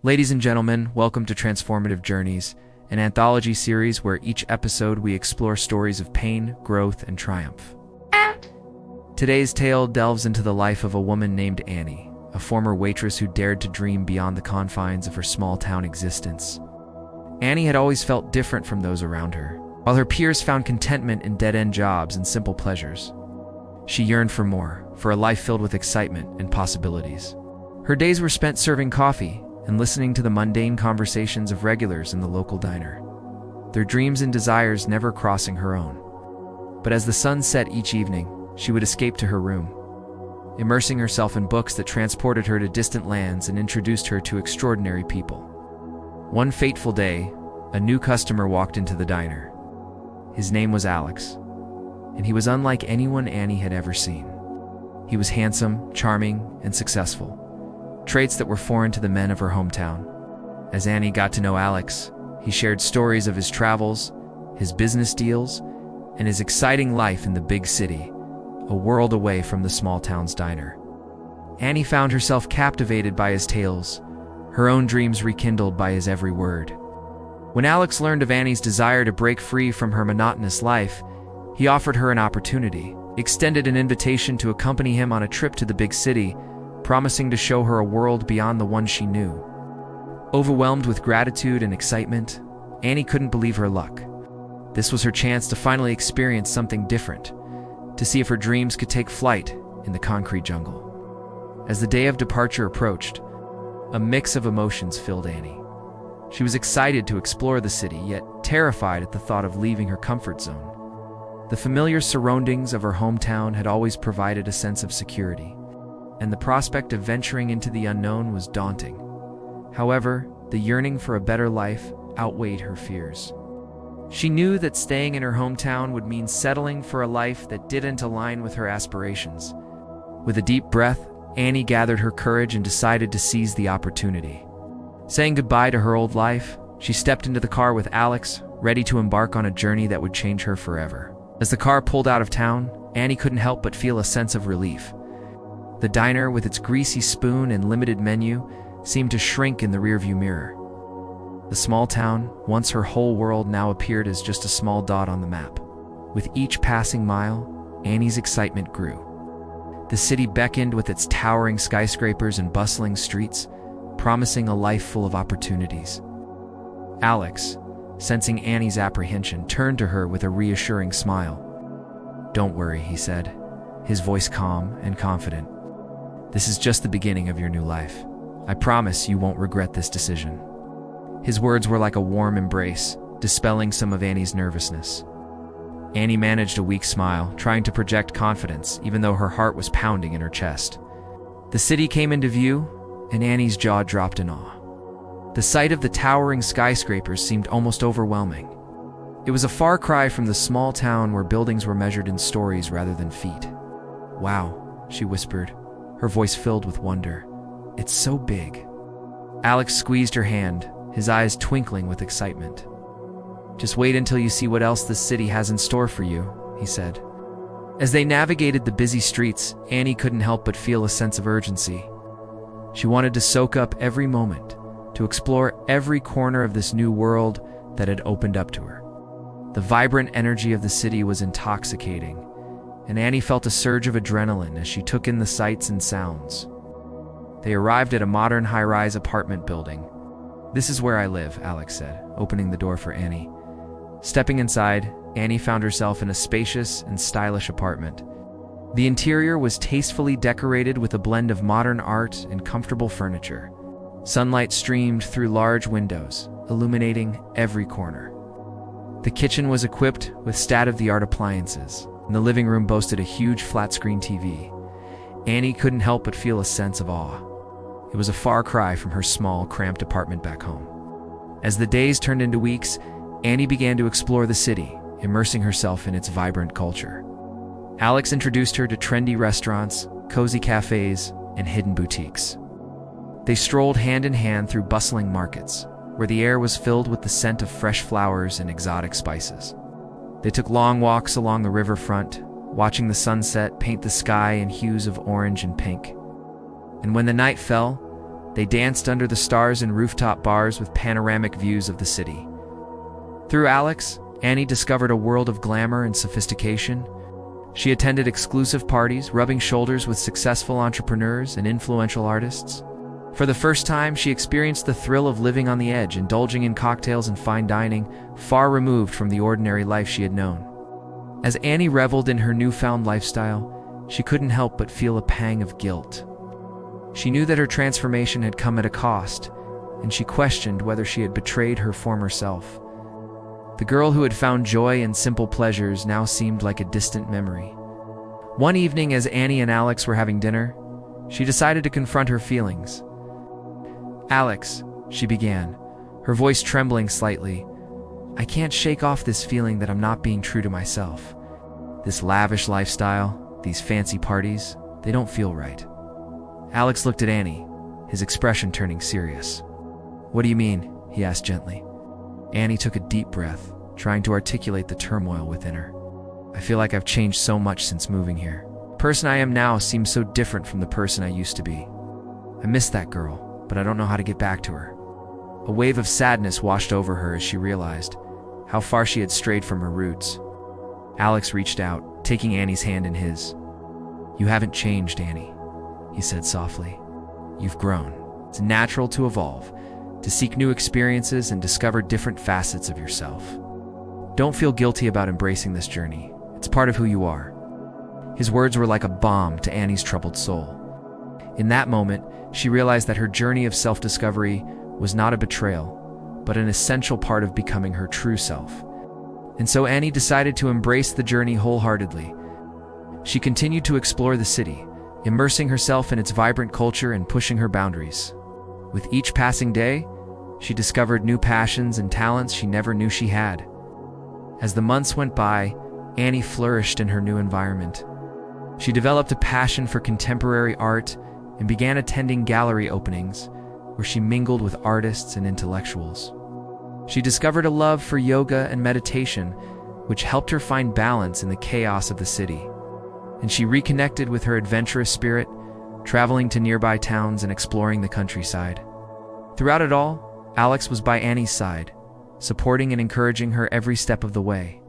Ladies and gentlemen, welcome to Transformative Journeys, an anthology series where each episode we explore stories of pain, growth, and triumph. Today's tale delves into the life of a woman named Annie, a former waitress who dared to dream beyond the confines of her small-town existence. Annie had always felt different from those around her. While her peers found contentment in dead-end jobs and simple pleasures, she yearned for more, for a life filled with excitement and possibilities. Her days were spent serving coffee and listening to the mundane conversations of regulars in the local diner, their dreams and desires never crossing her own. But as the sun set each evening, she would escape to her room, immersing herself in books that transported her to distant lands and introduced her to extraordinary people. One fateful day, a new customer walked into the diner. His name was Alex, and he was unlike anyone Annie had ever seen. He was handsome, charming, and successful, traits that were foreign to the men of her hometown. As Annie got to know Alex, he shared stories of his travels, his business deals, and his exciting life in the big city, a world away from the small town's diner. Annie found herself captivated by his tales, her own dreams rekindled by his every word. When Alex learned of Annie's desire to break free from her monotonous life, he offered her an opportunity, extended an invitation to accompany him on a trip to the big city, promising to show her a world beyond the one she knew. Overwhelmed with gratitude and excitement, Annie couldn't believe her luck. This was her chance to finally experience something different, to see if her dreams could take flight in the concrete jungle. As the day of departure approached, a mix of emotions filled Annie. She was excited to explore the city, yet terrified at the thought of leaving her comfort zone. The familiar surroundings of her hometown had always provided a sense of security, and the prospect of venturing into the unknown was daunting. However, the yearning for a better life outweighed her fears. She knew that staying in her hometown would mean settling for a life that didn't align with her aspirations. With a deep breath, Annie gathered her courage and decided to seize the opportunity. Saying goodbye to her old life, she stepped into the car with Alex, ready to embark on a journey that would change her forever. As the car pulled out of town, Annie couldn't help but feel a sense of relief. The diner, with its greasy spoon and limited menu, seemed to shrink in the rearview mirror. The small town, once her whole world, now appeared as just a small dot on the map. With each passing mile, Annie's excitement grew. The city beckoned with its towering skyscrapers and bustling streets, promising a life full of opportunities. Alex, sensing Annie's apprehension, turned to her with a reassuring smile. "Don't worry," he said, his voice calm and confident. "This is just the beginning of your new life. I promise you won't regret this decision." His words were like a warm embrace, dispelling some of Annie's nervousness. Annie managed a weak smile, trying to project confidence, even though her heart was pounding in her chest. The city came into view, and Annie's jaw dropped in awe. The sight of the towering skyscrapers seemed almost overwhelming. It was a far cry from the small town where buildings were measured in stories rather than feet. "Wow," she whispered, her voice filled with wonder. "It's so big." Alex squeezed her hand, his eyes twinkling with excitement. "Just wait until you see what else this city has in store for you," he said. As they navigated the busy streets, Annie couldn't help but feel a sense of urgency. She wanted to soak up every moment, to explore every corner of this new world that had opened up to her. The vibrant energy of the city was intoxicating, and Annie felt a surge of adrenaline as she took in the sights and sounds. They arrived at a modern high-rise apartment building. "This is where I live," Alex said, opening the door for Annie. Stepping inside, Annie found herself in a spacious and stylish apartment. The interior was tastefully decorated with a blend of modern art and comfortable furniture. Sunlight streamed through large windows, illuminating every corner. The kitchen was equipped with state-of-the-art appliances, and the living room boasted a huge flat-screen TV. Annie couldn't help but feel a sense of awe. It was a far cry from her small, cramped apartment back home. As the days turned into weeks, Annie began to explore the city, immersing herself in its vibrant culture. Alex introduced her to trendy restaurants, cozy cafes, and hidden boutiques. They strolled hand in hand through bustling markets, where the air was filled with the scent of fresh flowers and exotic spices. They took long walks along the riverfront, watching the sunset paint the sky in hues of orange and pink. And when the night fell, They danced under the stars in rooftop bars with panoramic views of the city. Through Alex, Annie discovered a world of glamour and sophistication. She attended exclusive parties, rubbing shoulders with successful entrepreneurs and influential artists. For the first time, she experienced the thrill of living on the edge, indulging in cocktails and fine dining, far removed from the ordinary life she had known. As Annie reveled in her newfound lifestyle, she couldn't help but feel a pang of guilt. She knew that her transformation had come at a cost, and she questioned whether she had betrayed her former self. The girl who had found joy in simple pleasures now seemed like a distant memory. One evening, as Annie and Alex were having dinner, she decided to confront her feelings. "Alex," she began, her voice trembling slightly, "I can't shake off this feeling that I'm not being true to myself. This lavish lifestyle, these fancy parties, they don't feel right." Alex looked at Annie, his expression turning serious. "What do you mean?" he asked gently. Annie took a deep breath, trying to articulate the turmoil within her. "I feel like I've changed so much since moving here. The person I am now seems so different from the person I used to be. I miss that girl, but I don't know how to get back to her." A wave of sadness washed over her as she realized how far she had strayed from her roots. Alex reached out, taking Annie's hand in his. "You haven't changed, Annie," he said softly. "You've grown. It's natural to evolve, to seek new experiences and discover different facets of yourself. Don't feel guilty about embracing this journey. It's part of who you are." His words were like a balm to Annie's troubled soul. In that moment, she realized that her journey of self-discovery was not a betrayal, but an essential part of becoming her true self. And so Annie decided to embrace the journey wholeheartedly. She continued to explore the city, immersing herself in its vibrant culture and pushing her boundaries. With each passing day, she discovered new passions and talents she never knew she had. As the months went by, Annie flourished in her new environment. She developed a passion for contemporary art and began attending gallery openings, where she mingled with artists and intellectuals. She discovered a love for yoga and meditation, which helped her find balance in the chaos of the city. And she reconnected with her adventurous spirit, traveling to nearby towns and exploring the countryside. Throughout it all, Alex was by Annie's side, supporting and encouraging her every step of the way.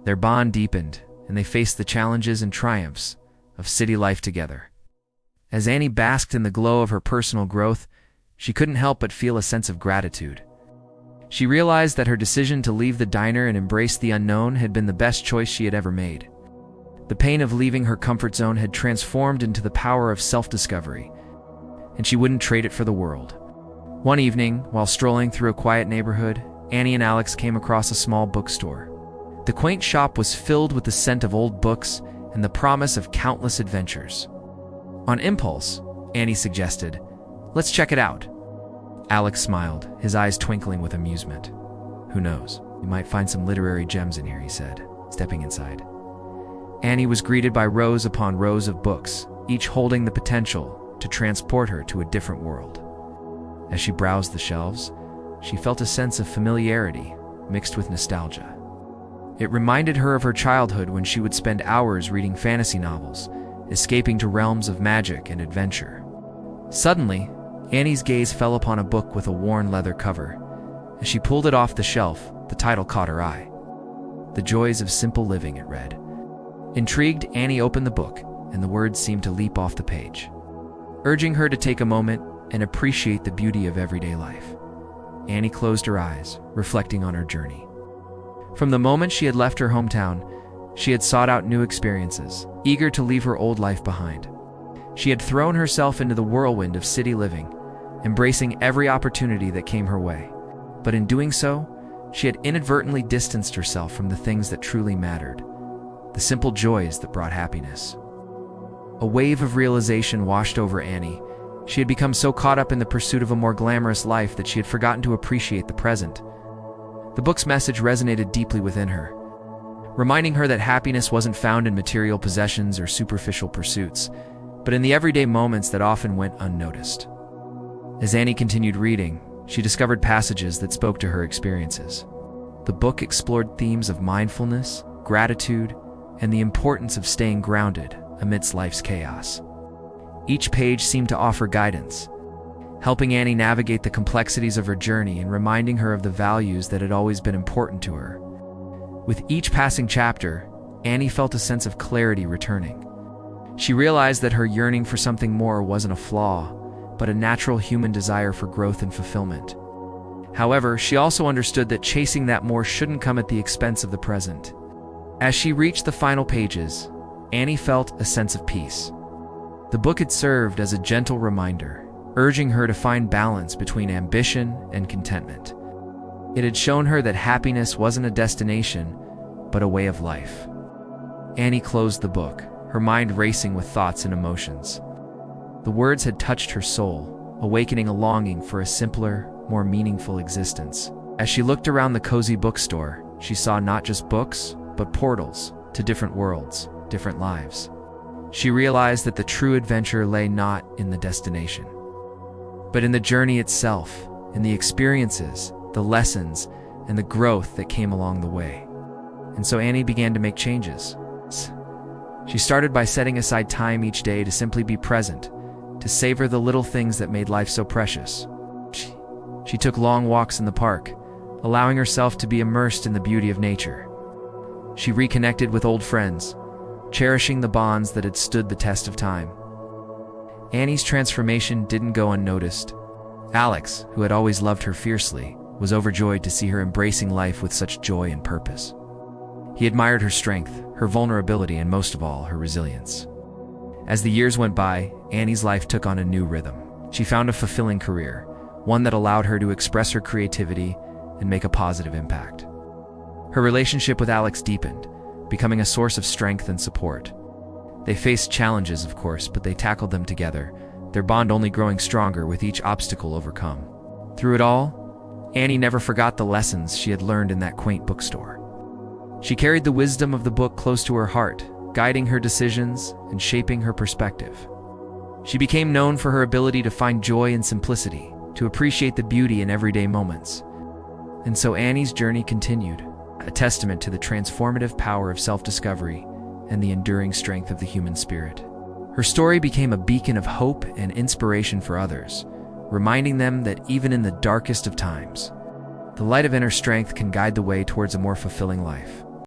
Their bond deepened, and they faced the challenges and triumphs of city life together. As Annie basked in the glow of her personal growth, she couldn't help but feel a sense of gratitude. She realized that her decision to leave the diner and embrace the unknown had been the best choice she had ever made. The pain of leaving her comfort zone had transformed into the power of self-discovery, and she wouldn't trade it for the world. One evening, while strolling through a quiet neighborhood, Annie and Alex came across a small bookstore. The quaint shop was filled with the scent of old books and the promise of countless adventures. On impulse, Annie suggested, "Let's check it out." Alex smiled, his eyes twinkling with amusement. "Who knows? You might find some literary gems in here," he said, stepping inside. Annie was greeted by rows upon rows of books, each holding the potential to transport her to a different world. As she browsed the shelves, she felt a sense of familiarity mixed with nostalgia. It reminded her of her childhood when she would spend hours reading fantasy novels, escaping to realms of magic and adventure. Suddenly, Annie's gaze fell upon a book with a worn leather cover. As she pulled it off the shelf, the title caught her eye. "The Joys of Simple Living," it read. Intrigued, Annie opened the book, and the words seemed to leap off the page, urging her to take a moment and appreciate the beauty of everyday life. Annie closed her eyes, reflecting on her journey. From the moment she had left her hometown, she had sought out new experiences, eager to leave her old life behind. She had thrown herself into the whirlwind of city living, embracing every opportunity that came her way. But in doing so, she had inadvertently distanced herself from the things that truly mattered, the simple joys that brought happiness. A wave of realization washed over Annie. She had become so caught up in the pursuit of a more glamorous life that she had forgotten to appreciate the present. The book's message resonated deeply within her, reminding her that happiness wasn't found in material possessions or superficial pursuits, but in the everyday moments that often went unnoticed. As Annie continued reading, she discovered passages that spoke to her experiences. The book explored themes of mindfulness, gratitude, and the importance of staying grounded amidst life's chaos. Each page seemed to offer guidance, helping Annie navigate the complexities of her journey and reminding her of the values that had always been important to her. With each passing chapter, Annie felt a sense of clarity returning. She realized that her yearning for something more wasn't a flaw, but a natural human desire for growth and fulfillment. However, she also understood that chasing that more shouldn't come at the expense of the present. As she reached the final pages, Annie felt a sense of peace. The book had served as a gentle reminder, urging her to find balance between ambition and contentment. It had shown her that happiness wasn't a destination, but a way of life. Annie closed the book, her mind racing with thoughts and emotions. The words had touched her soul, awakening a longing for a simpler, more meaningful existence. As she looked around the cozy bookstore, she saw not just books, but portals to different worlds, different lives. She realized that the true adventure lay not in the destination, but in the journey itself, in the experiences, the lessons, and the growth that came along the way. And so Annie began to make changes. She started by setting aside time each day to simply be present, to savor the little things that made life so precious. She took long walks in the park, allowing herself to be immersed in the beauty of nature. She reconnected with old friends, cherishing the bonds that had stood the test of time. Annie's transformation didn't go unnoticed. Alex, who had always loved her fiercely, was overjoyed to see her embracing life with such joy and purpose. He admired her strength, her vulnerability, and most of all, her resilience. As the years went by, Annie's life took on a new rhythm. She found a fulfilling career, one that allowed her to express her creativity and make a positive impact. Her relationship with Alex deepened, becoming a source of strength and support. They faced challenges, of course, but they tackled them together, their bond only growing stronger with each obstacle overcome. Through it all, Annie never forgot the lessons she had learned in that quaint bookstore. She carried the wisdom of the book close to her heart, guiding her decisions and shaping her perspective. She became known for her ability to find joy in simplicity, to appreciate the beauty in everyday moments. And so Annie's journey continued, a testament to the transformative power of self-discovery and the enduring strength of the human spirit. Her story became a beacon of hope and inspiration for others, reminding them that even in the darkest of times, the light of inner strength can guide the way towards a more fulfilling life.